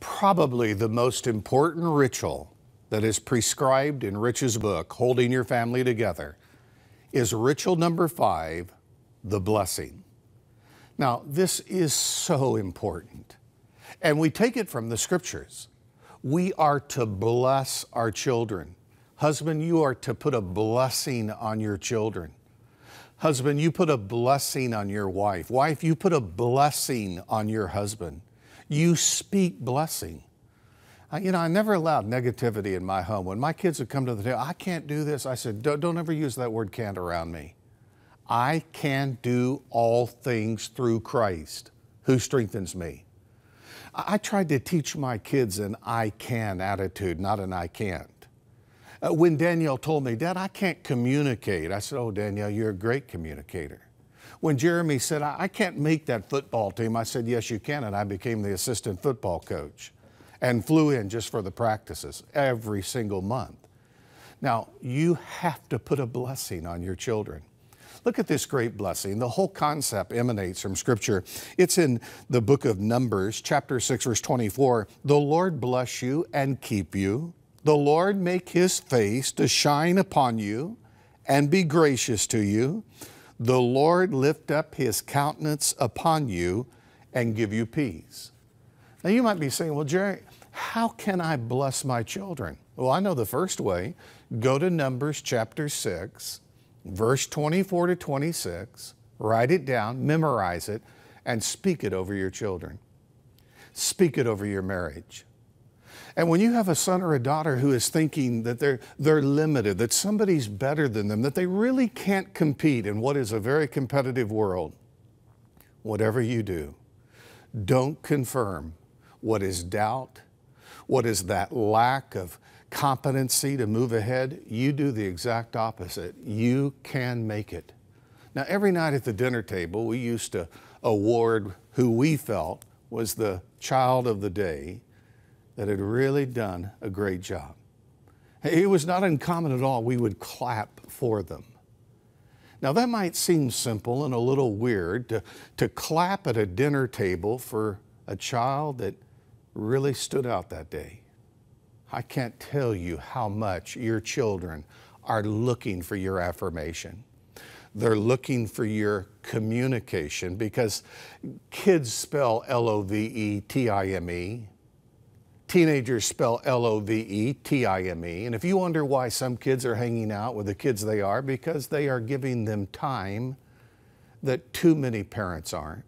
Probably the most important ritual that is prescribed in Rich's book, Holding Your Family Together, is ritual number 5, the blessing. Now, this is so important, and we take it from the scriptures. We are to bless our children. Husband, you are to put a blessing on your children. Husband, you put a blessing on your wife. Wife, you put a blessing on your husband. You speak blessing. I never allowed negativity in my home. When my kids would come to the table, I can't do this. I said, don't ever use that word can't around me. I can do all things through Christ who strengthens me. I tried to teach my kids an I can attitude, not an I can't. When Danielle told me, Dad, I can't communicate, I said, oh, Danielle, you're a great communicator. When Jeremy said, I can't make that football team, I said, yes, you can, and I became the assistant football coach and flew in just for the practices every single month. Now, you have to put a blessing on your children. Look at this great blessing. The whole concept emanates from Scripture. It's in the book of Numbers, chapter 6, verse 24. The Lord bless you and keep you. The Lord make His face to shine upon you and be gracious to you. The Lord lift up His countenance upon you and give you peace. Now you might be saying, well, Jerry, how can I bless my children? Well, I know the first way. Go to Numbers chapter 6, verse 24 to 26, write it down, memorize it, and speak it over your children. Speak it over your marriage. And when you have a son or a daughter who is thinking that they're limited, that somebody's better than them, that they really can't compete in what is a very competitive world, whatever you do, don't confirm what is doubt, what is that lack of competency to move ahead. You do the exact opposite. You can make it. Now, every night at the dinner table, we used to award who we felt was the child of the day that had really done a great job. It was not uncommon at all. We would clap for them. Now, that might seem simple and a little weird to clap at a dinner table for a child that really stood out that day. I can't tell you how much your children are looking for your affirmation. They're looking for your communication, because kids spell L-O-V-E-T-I-M-E. Teenagers spell L-O-V-E-T-I-M-E. And if you wonder why some kids are hanging out with the kids they are, because they are giving them time that too many parents aren't.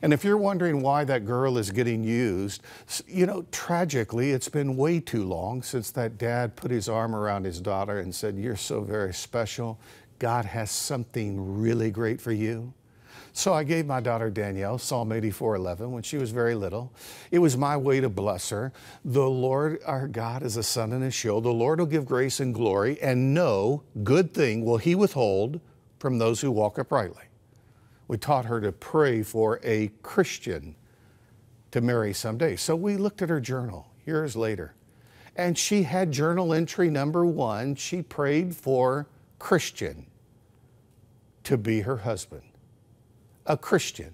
And if you're wondering why that girl is getting used, tragically, it's been way too long since that dad put his arm around his daughter and said, you're so very special. God has something really great for you. So I gave my daughter Danielle Psalm 84:11 when she was very little. It was my way to bless her. The Lord our God is a sun and a shield. The Lord will give grace and glory, and no good thing will He withhold from those who walk uprightly. We taught her to pray for a Christian to marry someday. So we looked at her journal years later, and she had journal entry number 1. She prayed for Christian to be her husband. A Christian.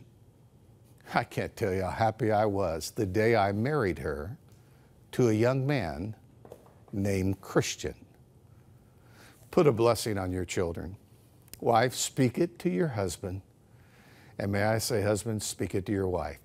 I can't tell you how happy I was the day I married her to a young man named Christian. Put a blessing on your children. Wife, speak it to your husband. And may I say, husband, speak it to your wife.